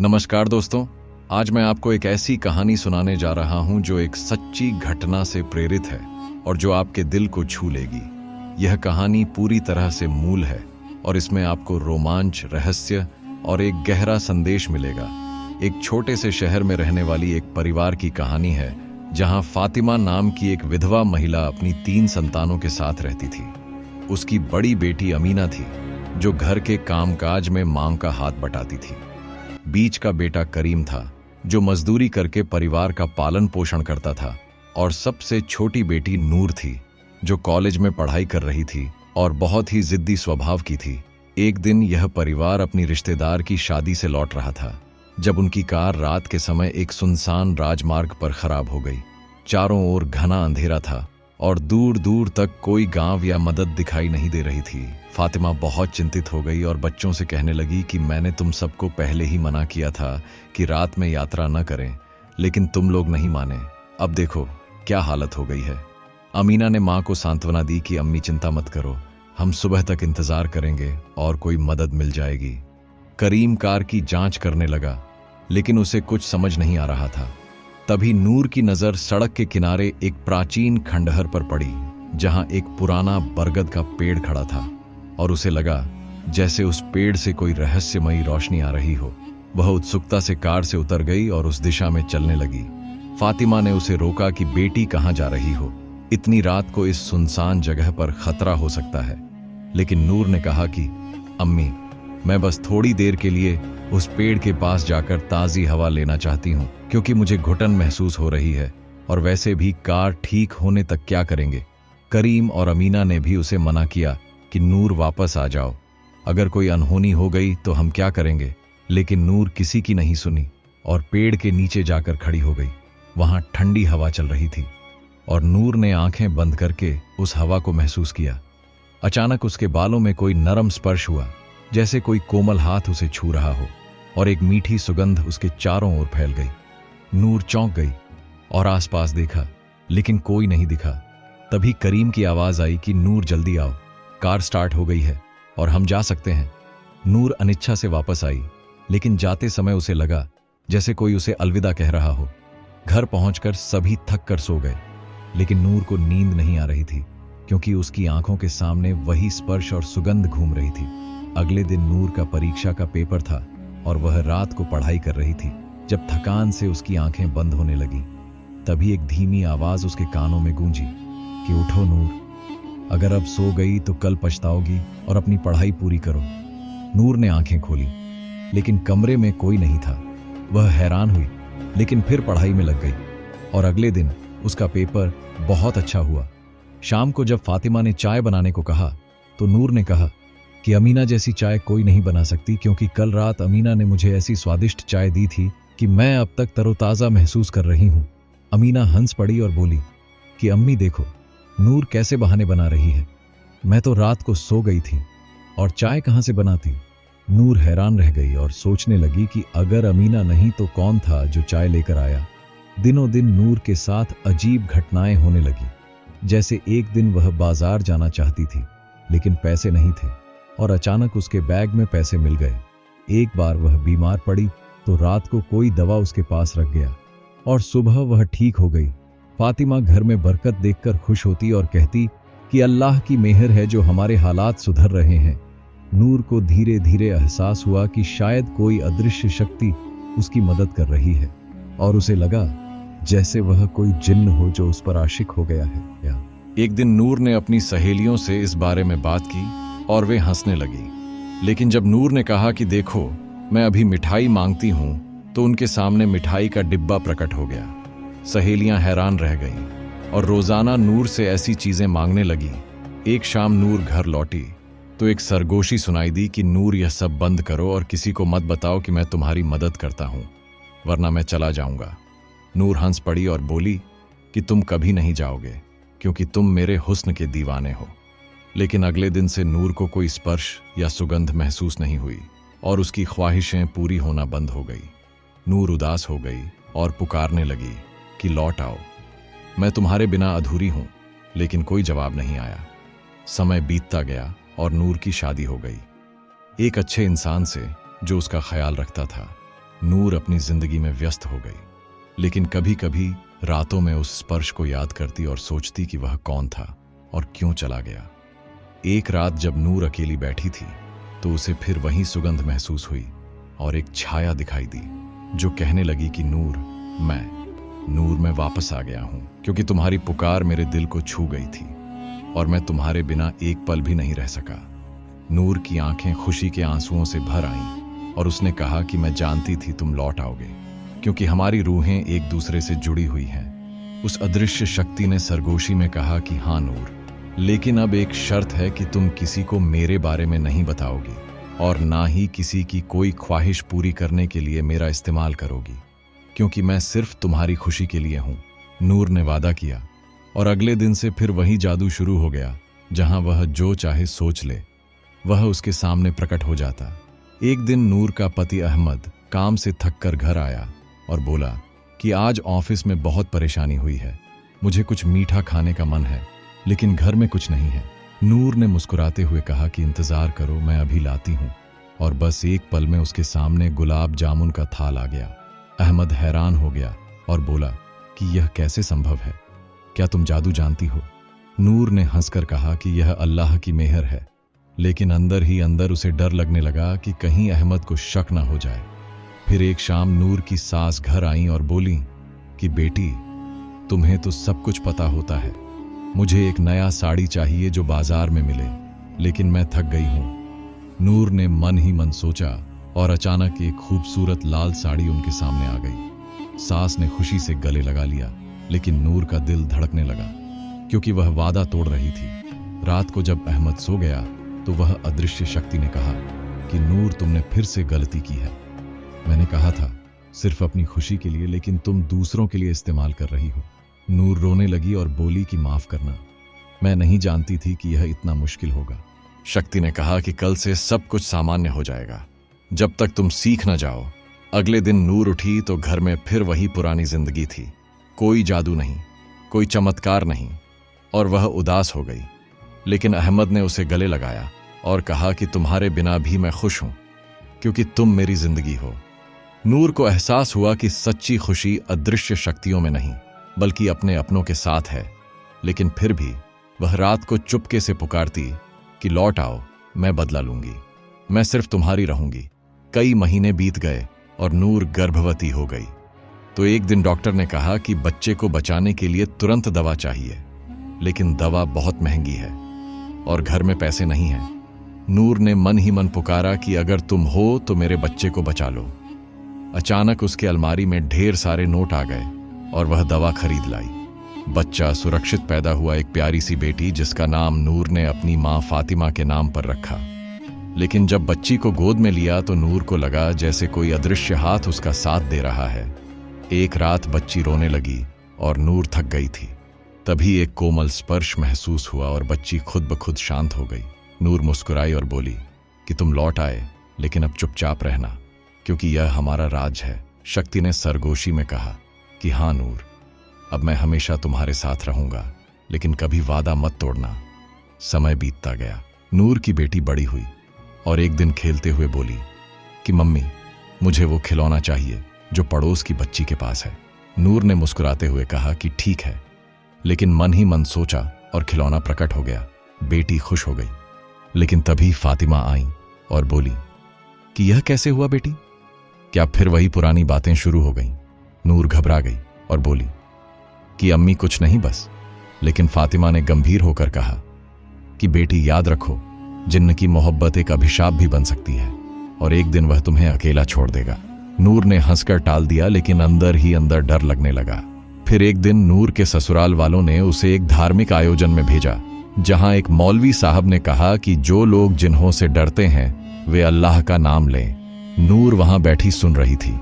नमस्कार दोस्तों। आज मैं आपको एक ऐसी कहानी सुनाने जा रहा हूं जो एक सच्ची घटना से प्रेरित है और जो आपके दिल को छू लेगी। यह कहानी पूरी तरह से मूल है और इसमें आपको रोमांच, रहस्य और एक गहरा संदेश मिलेगा। एक छोटे से शहर में रहने वाली एक परिवार की कहानी है जहां फातिमा नाम की एक विधवा महिला अपनी 3 संतानों के साथ रहती थी। उसकी बड़ी बेटी अमीना थी जो घर के कामकाज में मां का हाथ बटाती थी। बीच का बेटा करीम था जो मजदूरी करके परिवार का पालन पोषण करता था और सबसे छोटी बेटी नूर थी जो कॉलेज में पढ़ाई कर रही थी और बहुत ही जिद्दी स्वभाव की थी। एक दिन यह परिवार अपनी रिश्तेदार की शादी से लौट रहा था जब उनकी कार रात के समय एक सुनसान राजमार्ग पर खराब हो गई। चारों ओर घना अंधेरा था और दूर दूर तक कोई गांव या मदद दिखाई नहीं दे रही थी। फातिमा बहुत चिंतित हो गई और बच्चों से कहने लगी कि मैंने तुम सबको पहले ही मना किया था कि रात में यात्रा न करें, लेकिन तुम लोग नहीं माने। अब देखो क्या हालत हो गई है। अमीना ने मां को सांत्वना दी कि अम्मी चिंता मत करो, हम सुबह तक इंतजार करेंगे और कोई मदद मिल जाएगी। करीम कार की जांच करने लगा लेकिन उसे कुछ समझ नहीं आ रहा था। तभी नूर की नजर सड़क के किनारे एक प्राचीन खंडहर पर पड़ी जहां एक पुराना बरगद का पेड़ खड़ा था और उसे लगा जैसे उस पेड़ से कोई रहस्यमयी रोशनी आ रही हो। वह उत्सुकता से कार से उतर गई और उस दिशा में चलने लगी। फातिमा ने उसे रोका कि बेटी कहां जा रही हो, इतनी रात को इस सुनसान जगह पर खतरा हो सकता है। लेकिन नूर ने कहा कि अम्मी, मैं बस थोड़ी देर के लिए उस पेड़ के पास जाकर ताज़ी हवा लेना चाहती हूँ क्योंकि मुझे घुटन महसूस हो रही है और वैसे भी कार ठीक होने तक क्या करेंगे। करीम और अमीना ने भी उसे मना किया कि नूर वापस आ जाओ, अगर कोई अनहोनी हो गई तो हम क्या करेंगे। लेकिन नूर किसी की नहीं सुनी और पेड़ के नीचे जाकर खड़ी हो गई। वहां ठंडी हवा चल रही थी और नूर ने आंखें बंद करके उस हवा को महसूस किया। अचानक उसके बालों में कोई नरम स्पर्श हुआ, जैसे कोई कोमल हाथ उसे छू रहा हो और एक मीठी सुगंध उसके चारों ओर फैल गई। नूर चौंक गई और आसपास देखा लेकिन कोई नहीं दिखा। तभी करीम की आवाज आई कि नूर जल्दी आओ, कार स्टार्ट हो गई है और हम जा सकते हैं। नूर अनिच्छा से वापस आई लेकिन जाते समय उसे लगा जैसे कोई उसे अलविदा कह रहा हो। घर पहुंचकर सभी थक कर सो गए लेकिन नूर को नींद नहीं आ रही थी क्योंकि उसकी आंखों के सामने वही स्पर्श और सुगंध घूम रही थी। अगले दिन नूर का परीक्षा का पेपर था और वह रात को पढ़ाई कर रही थी जब थकान से उसकी आंखें बंद होने लगी। तभी एक धीमी आवाज उसके कानों में गूंजी कि उठो नूर, अगर अब सो गई तो कल पछताओगी और अपनी पढ़ाई पूरी करो। नूर ने आंखें खोली लेकिन कमरे में कोई नहीं था। वह हैरान हुई लेकिन फिर पढ़ाई में लग गई और अगले दिन उसका पेपर बहुत अच्छा हुआ। शाम को जब फातिमा ने चाय बनाने को कहा तो नूर ने कहा कि अमीना जैसी चाय कोई नहीं बना सकती क्योंकि कल रात अमीना ने मुझे ऐसी स्वादिष्ट चाय दी थी कि मैं अब तक तरोताज़ा महसूस कर रही हूँ। अमीना हंस पड़ी और बोली कि अम्मी देखो, नूर कैसे बहाने बना रही है, मैं तो रात को सो गई थी और चाय कहाँ से बनाती। नूर हैरान रह गई और सोचने लगी कि अगर अमीना नहीं तो कौन था जो चाय लेकर आया। दिनों दिन नूर के साथ अजीब घटनाएं होने लगी। जैसे एक दिन वह बाजार जाना चाहती थी लेकिन पैसे नहीं थे और अचानक उसके बैग में पैसे मिल गए। एक बार वह बीमार पड़ी तो रात को कोई दवा उसके पास रख गया और सुबह वह ठीक हो गई। फातिमा घर में बरकत देखकर खुश होती और कहती कि अल्लाह की मेहर है जो हमारे हालात सुधर रहे हैं। नूर को धीरे धीरे एहसास हुआ कि शायद कोई अदृश्य शक्ति उसकी मदद कर रही है और उसे लगा जैसे वह कोई जिन्न हो जो उस पर आशिक हो गया है। एक दिन नूर ने अपनी सहेलियों से इस बारे में बात की और वे हंसने लगी। लेकिन जब नूर ने कहा कि देखो मैं अभी मिठाई मांगती हूं तो उनके सामने मिठाई का डिब्बा प्रकट हो गया। सहेलियां हैरान रह गईं और रोजाना नूर से ऐसी चीजें मांगने लगी। एक शाम नूर घर लौटी तो एक सरगोशी सुनाई दी कि नूर, यह सब बंद करो और किसी को मत बताओ कि मैं तुम्हारी मदद करता हूं, वरना मैं चला जाऊंगा। नूर हंस पड़ी और बोली कि तुम कभी नहीं जाओगे क्योंकि तुम मेरे हुस्न के दीवाने हो। लेकिन अगले दिन से नूर को कोई स्पर्श या सुगंध महसूस नहीं हुई और उसकी ख्वाहिशें पूरी होना बंद हो गई। नूर उदास हो गई और पुकारने लगी कि लौट आओ, मैं तुम्हारे बिना अधूरी हूं। लेकिन कोई जवाब नहीं आया। समय बीतता गया और नूर की शादी हो गई एक अच्छे इंसान से जो उसका ख्याल रखता था। नूर अपनी जिंदगी में व्यस्त हो गई, लेकिन कभी कभी रातों में उस स्पर्श को याद करती और सोचती कि वह कौन था और क्यों चला गया। एक रात जब नूर अकेली बैठी थी तो उसे फिर वही सुगंध महसूस हुई और एक छाया दिखाई दी जो कहने लगी कि नूर मैं वापस आ गया हूं, क्योंकि तुम्हारी पुकार मेरे दिल को छू गई थी और मैं तुम्हारे बिना एक पल भी नहीं रह सका। नूर की आंखें खुशी के आंसुओं से भर आईं और उसने कहा कि मैं जानती थी तुम लौट आओगे, क्योंकि हमारी रूहें एक दूसरे से जुड़ी हुई हैं। उस अदृश्य शक्ति ने सरगोशी में कहा कि हाँ नूर, लेकिन अब एक शर्त है कि तुम किसी को मेरे बारे में नहीं बताओगी और ना ही किसी की कोई ख्वाहिश पूरी करने के लिए मेरा इस्तेमाल करोगी, क्योंकि मैं सिर्फ तुम्हारी खुशी के लिए हूं। नूर ने वादा किया और अगले दिन से फिर वही जादू शुरू हो गया। जहां वह जो चाहे सोच ले वह उसके सामने प्रकट हो जाता। एक दिन नूर का पति अहमद काम से थककर घर आया और बोला कि आज ऑफिस में बहुत परेशानी हुई है, मुझे कुछ मीठा खाने का मन है लेकिन घर में कुछ नहीं है। नूर ने मुस्कुराते हुए कहा कि इंतजार करो, मैं अभी लाती हूं। और बस एक पल में उसके सामने गुलाब जामुन का थाल आ गया। अहमद हैरान हो गया और बोला कि यह कैसे संभव है, क्या तुम जादू जानती हो? नूर ने हंसकर कहा कि यह अल्लाह की मेहर है, लेकिन अंदर ही अंदर उसे डर लगने लगा कि कहीं अहमद को शक न हो जाए। फिर एक शाम नूर की सास घर आईं और बोली कि बेटी, तुम्हें तो सब कुछ पता होता है, मुझे एक नया साड़ी चाहिए जो बाजार में मिले, लेकिन मैं थक गई हूं। नूर ने मन ही मन सोचा और अचानक एक खूबसूरत लाल साड़ी उनके सामने आ गई। सास ने खुशी से गले लगा लिया, लेकिन नूर का दिल धड़कने लगा क्योंकि वह वादा तोड़ रही थी। रात को जब अहमद सो गया तो वह अदृश्य शक्ति ने कहा कि नूर, तुमने फिर से गलती की है। मैंने कहा था सिर्फ अपनी खुशी के लिए, लेकिन तुम दूसरों के लिए इस्तेमाल कर रही हो। नूर रोने लगी और बोली कि माफ करना, मैं नहीं जानती थी कि यह इतना मुश्किल होगा। शक्ति ने कहा कि कल से सब कुछ सामान्य हो जाएगा, जब तक तुम सीख न जाओ। अगले दिन नूर उठी तो घर में फिर वही पुरानी जिंदगी थी, कोई जादू नहीं, कोई चमत्कार नहीं, और वह उदास हो गई। लेकिन अहमद ने उसे गले लगाया और कहा कि तुम्हारे बिना भी मैं खुश हूं, क्योंकि तुम मेरी जिंदगी हो। नूर को एहसास हुआ कि सच्ची खुशी अदृश्य शक्तियों में नहीं बल्कि अपने अपनों के साथ है। लेकिन फिर भी वह रात को चुपके से पुकारती कि लौट आओ, मैं बदला लूंगी, मैं सिर्फ तुम्हारी रहूंगी। कई महीने बीत गए और नूर गर्भवती हो गई। तो एक दिन डॉक्टर ने कहा कि बच्चे को बचाने के लिए तुरंत दवा चाहिए, लेकिन दवा बहुत महंगी है और घर में पैसे नहीं हैं। नूर ने मन ही मन पुकारा कि अगर तुम हो तो मेरे बच्चे को बचा लो। अचानक उसके अलमारी में ढेर सारे नोट आ गए और वह दवा खरीद लाई। बच्चा सुरक्षित पैदा हुआ, एक प्यारी सी बेटी जिसका नाम नूर ने अपनी मां फातिमा के नाम पर रखा। लेकिन जब बच्ची को गोद में लिया तो नूर को लगा जैसे कोई अदृश्य हाथ उसका साथ दे रहा है। एक रात बच्ची रोने लगी और नूर थक गई थी। तभी एक कोमल स्पर्श महसूस हुआ और बच्ची खुद ब खुद शांत हो गई। नूर मुस्कुराई और बोली कि तुम लौट आए, लेकिन अब चुपचाप रहना, क्योंकि यह हमारा राज है। शक्ति ने सरगोशी में कहा कि हाँ नूर, अब मैं हमेशा तुम्हारे साथ रहूंगा, लेकिन कभी वादा मत तोड़ना। समय बीतता गया। नूर की बेटी बड़ी हुई और एक दिन खेलते हुए बोली कि मम्मी, मुझे वो खिलौना चाहिए जो पड़ोस की बच्ची के पास है। नूर ने मुस्कुराते हुए कहा कि ठीक है, लेकिन मन ही मन सोचा और खिलौना प्रकट हो गया। बेटी खुश हो गई, लेकिन तभी फातिमा आई और बोली कि यह कैसे हुआ बेटी? क्या फिर वही पुरानी बातें शुरू हो गईं? नूर घबरा गई और बोली कि अम्मी कुछ नहीं बस। लेकिन फातिमा ने गंभीर होकर कहा कि बेटी याद रखो, जिन्न की मोहब्बत एक अभिशाप भी बन सकती है और एक दिन वह तुम्हें अकेला छोड़ देगा। नूर ने हंसकर टाल दिया, लेकिन अंदर ही अंदर डर लगने लगा। फिर एक दिन नूर के ससुराल वालों ने उसे एक धार्मिक आयोजन में भेजा, जहां एक मौलवी साहब ने कहा कि जो लोग जिन्हों से डरते हैं वे अल्लाह का नाम लें। नूर वहां बैठी सुन रही थी।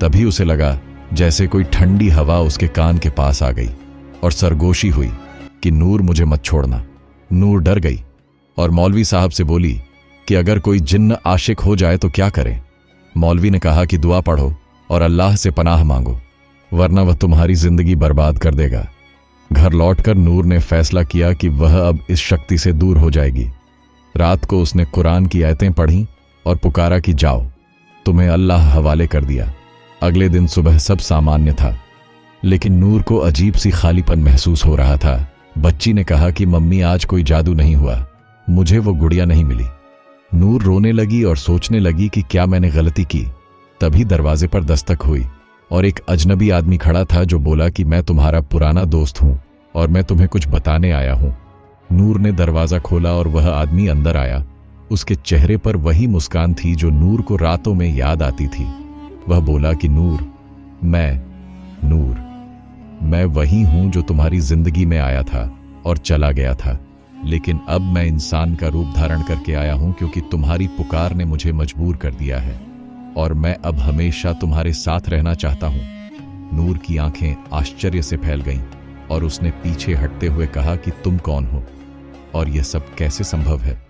तभी उसे लगा जैसे कोई ठंडी हवा उसके कान के पास आ गई और सरगोशी हुई कि नूर, मुझे मत छोड़ना। नूर डर गई और मौलवी साहब से बोली कि अगर कोई जिन्न आशिक हो जाए तो क्या करें? मौलवी ने कहा कि दुआ पढ़ो और अल्लाह से पनाह मांगो, वरना वह तुम्हारी जिंदगी बर्बाद कर देगा। घर लौटकर नूर ने फैसला किया कि वह अब इस शक्ति से दूर हो जाएगी। रात को उसने कुरान की आयतें पढ़ीं और पुकारा कि जाओ, तुम्हें अल्लाह हवाले कर दिया। अगले दिन सुबह सब सामान्य था, लेकिन नूर को अजीब सी खालीपन महसूस हो रहा था। बच्ची ने कहा कि मम्मी आज कोई जादू नहीं हुआ, मुझे वो गुड़िया नहीं मिली। नूर रोने लगी और सोचने लगी कि क्या मैंने गलती की। तभी दरवाजे पर दस्तक हुई और एक अजनबी आदमी खड़ा था जो बोला कि मैं तुम्हारा पुराना दोस्त हूं और मैं तुम्हें कुछ बताने आया हूं। नूर ने दरवाजा खोला और वह आदमी अंदर आया। उसके चेहरे पर वही मुस्कान थी जो नूर को रातों में याद आती थी। वह बोला कि नूर, मैं वही हूं जो तुम्हारी जिंदगी में आया था और चला गया था, लेकिन अब मैं इंसान का रूप धारण करके आया हूं क्योंकि तुम्हारी पुकार ने मुझे मजबूर कर दिया है और मैं अब हमेशा तुम्हारे साथ रहना चाहता हूं। नूर की आंखें आश्चर्य से फैल गईं और उसने पीछे हटते हुए कहा कि तुम कौन हो और यह सब कैसे संभव है?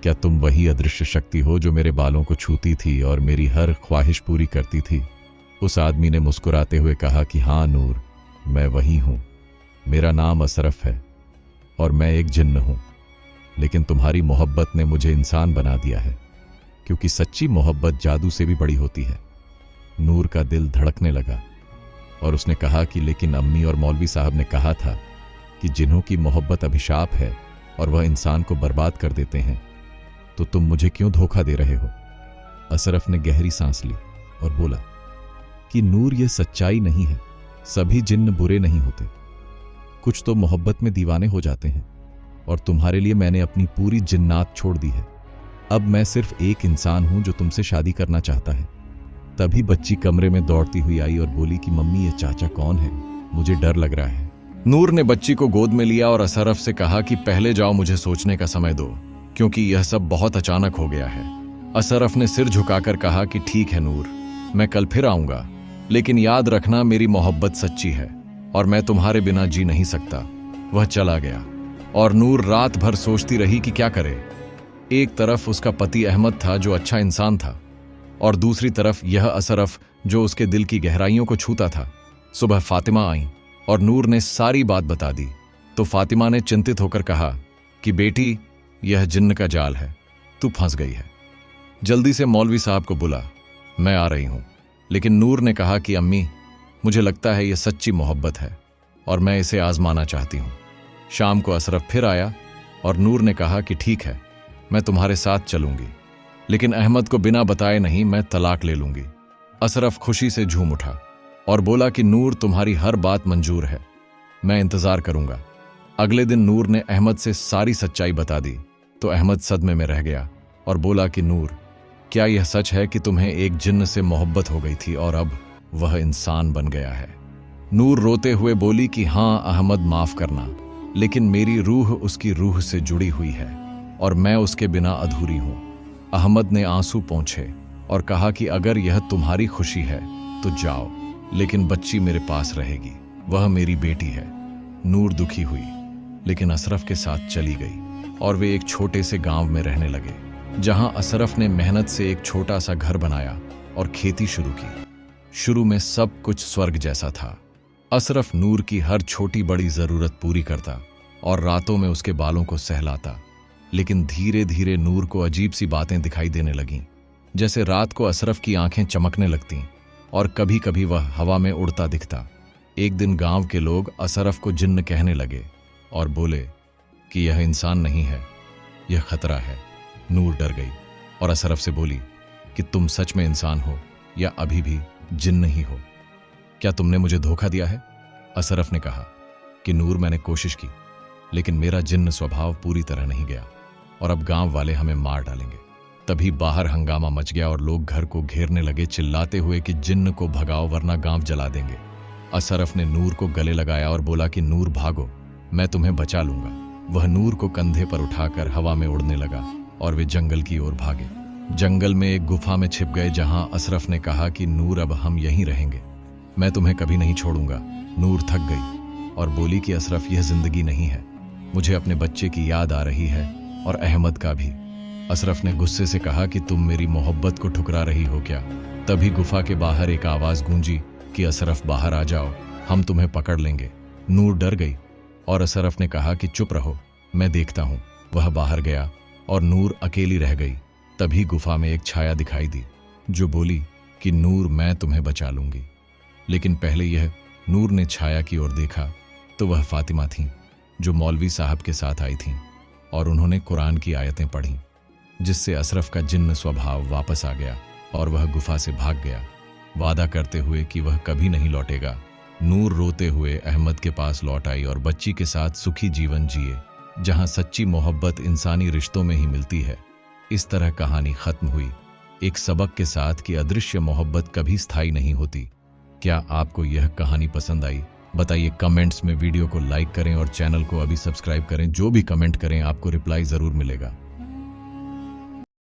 क्या तुम वही अदृश्य शक्ति हो जो मेरे बालों को छूती थी और मेरी हर ख्वाहिश पूरी करती थी? उस आदमी ने मुस्कुराते हुए कहा कि हाँ नूर, मैं वही हूं। मेरा नाम अशरफ है और मैं एक जिन्न हूं, लेकिन तुम्हारी मोहब्बत ने मुझे इंसान बना दिया है, क्योंकि सच्ची मोहब्बत जादू से भी बड़ी होती है। नूर का दिल धड़कने लगा और उसने कहा कि लेकिन अम्मी और मौलवी साहब ने कहा था कि जिन्हों की मोहब्बत अभिशाप है और वह इंसान को बर्बाद कर देते हैं, तो तुम मुझे क्यों धोखा दे रहे हो? अशरफ ने गहरी सांस ली और बोला कि नूर, यह सच्चाई नहीं है। सभी जिन्न बुरे नहीं होते, कुछ तो मोहब्बत में दीवाने हो जाते हैं और तुम्हारे लिए मैंने अपनी पूरी जिन्नात छोड़ दी है। अब मैं सिर्फ एक इंसान हूं जो तुमसे शादी करना चाहता है। तभी बच्ची कमरे में दौड़ती हुई आई और बोली कि मम्मी, ये चाचा कौन है? मुझे डर लग रहा है। नूर ने बच्ची को गोद में लिया और अशरफ से कहा कि पहले जाओ, मुझे सोचने का समय दो, क्योंकि यह सब बहुत अचानक हो गया है। अशरफ ने सिर झुकाकर कहा कि ठीक है नूर, मैं कल फिर आऊंगा, लेकिन याद रखना मेरी मोहब्बत सच्ची है और मैं तुम्हारे बिना जी नहीं सकता। वह चला गया और नूर रात भर सोचती रही कि क्या करे। एक तरफ उसका पति अहमद था जो अच्छा इंसान था, और दूसरी तरफ यह अशरफ जो उसके दिल की गहराइयों को छूता था। सुबह फातिमा आई और नूर ने सारी बात बता दी तो फातिमा ने चिंतित होकर कहा कि बेटी, यह जिन्न का जाल है, तू फंस गई है। जल्दी से मौलवी साहब को बुला, मैं आ रही हूं। लेकिन नूर ने कहा कि अम्मी, मुझे लगता है यह सच्ची मोहब्बत है और मैं इसे आजमाना चाहती हूं। शाम को अशरफ फिर आया और नूर ने कहा कि ठीक है, मैं तुम्हारे साथ चलूंगी, लेकिन अहमद को बिना बताए नहीं, मैं तलाक ले लूंगी। अशरफ खुशी से झूम उठा और बोला कि नूर, तुम्हारी हर बात मंजूर है, मैं इंतजार करूंगा। अगले दिन नूर ने अहमद से सारी सच्चाई बता दी तो अहमद सदमे में रह गया और बोला कि नूर, क्या यह सच है कि तुम्हें एक जिन्न से मोहब्बत हो गई थी और अब वह इंसान बन गया है? नूर रोते हुए बोली कि हाँ अहमद, माफ करना, लेकिन मेरी रूह उसकी रूह से जुड़ी हुई है और मैं उसके बिना अधूरी हूं। अहमद ने आंसू पोंछे और कहा कि अगर यह तुम्हारी खुशी है तो जाओ, लेकिन बच्ची मेरे पास रहेगी, वह मेरी बेटी है। नूर दुखी हुई, लेकिन अशरफ के साथ चली गई और वे एक छोटे से गांव में रहने लगे, जहां अशरफ ने मेहनत से एक छोटा सा घर बनाया और खेती शुरू की। शुरू में सब कुछ स्वर्ग जैसा था। अशरफ नूर की हर छोटी बड़ी जरूरत पूरी करता और रातों में उसके बालों को सहलाता, लेकिन धीरे धीरे नूर को अजीब सी बातें दिखाई देने लगीं। जैसे रात को अशरफ की आंखें चमकने लगतीं और कभी कभी वह हवा में उड़ता दिखता। एक दिन गांव के लोग अशरफ को जिन्न कहने लगे और बोले कि यह इंसान नहीं है, यह खतरा है। नूर डर गई और अशरफ से बोली कि तुम सच में इंसान हो या अभी भी जिन्न ही हो? क्या तुमने मुझे धोखा दिया है? अशरफ ने कहा कि नूर, मैंने कोशिश की, लेकिन मेरा जिन्न स्वभाव पूरी तरह नहीं गया और अब गांव वाले हमें मार डालेंगे। तभी बाहर हंगामा मच गया और लोग घर को घेरने लगे, चिल्लाते हुए कि जिन्न को भगाओ वरना गांव जला देंगे। अशरफ ने नूर को गले लगाया और बोला कि नूर भागो, मैं तुम्हें बचा लूंगा। वह नूर को कंधे पर उठाकर हवा में उड़ने लगा और वे जंगल की ओर भागे। जंगल में एक गुफा में छिप गए, जहां अशरफ ने कहा कि नूर, अब हम यहीं रहेंगे, मैं तुम्हें कभी नहीं छोड़ूंगा। नूर थक गई और बोली कि अशरफ, यह जिंदगी नहीं है, मुझे अपने बच्चे की याद आ रही है और अहमद का भी। अशरफ ने गुस्से से कहा कि तुम मेरी मोहब्बत को ठुकरा रही हो क्या? तभी गुफा के बाहर एक आवाज गूंजी कि अशरफ, बाहर आ जाओ, हम तुम्हें पकड़ लेंगे। नूर डर गई और अशरफ ने कहा कि चुप रहो, मैं देखता हूं। वह बाहर गया और नूर अकेली रह गई। तभी गुफा में एक छाया दिखाई दी जो बोली कि नूर, मैं तुम्हें बचा लूंगी। लेकिन पहले यह नूर ने छाया की ओर देखा तो वह फातिमा थीं, जो मौलवी साहब के साथ आई थीं, और उन्होंने कुरान की आयतें पढ़ीं, जिससे अशरफ का जिन्न स्वभाव वापस आ गया और वह गुफा से भाग गया, वादा करते हुए कि वह कभी नहीं लौटेगा। नूर रोते हुए अहमद के पास लौट आई और बच्ची के साथ सुखी जीवन जिए, जहां सच्ची मोहब्बत इंसानी रिश्तों में ही मिलती है। इस तरह कहानी खत्म हुई, एक सबक के साथ कि अदृश्य मोहब्बत कभी स्थायी नहीं होती। क्या आपको यह कहानी पसंद आई? बताइए कमेंट्स में। वीडियो को लाइक करें और चैनल को अभी सब्सक्राइब करें। जो भी कमेंट करें आपको रिप्लाई जरूर मिलेगा।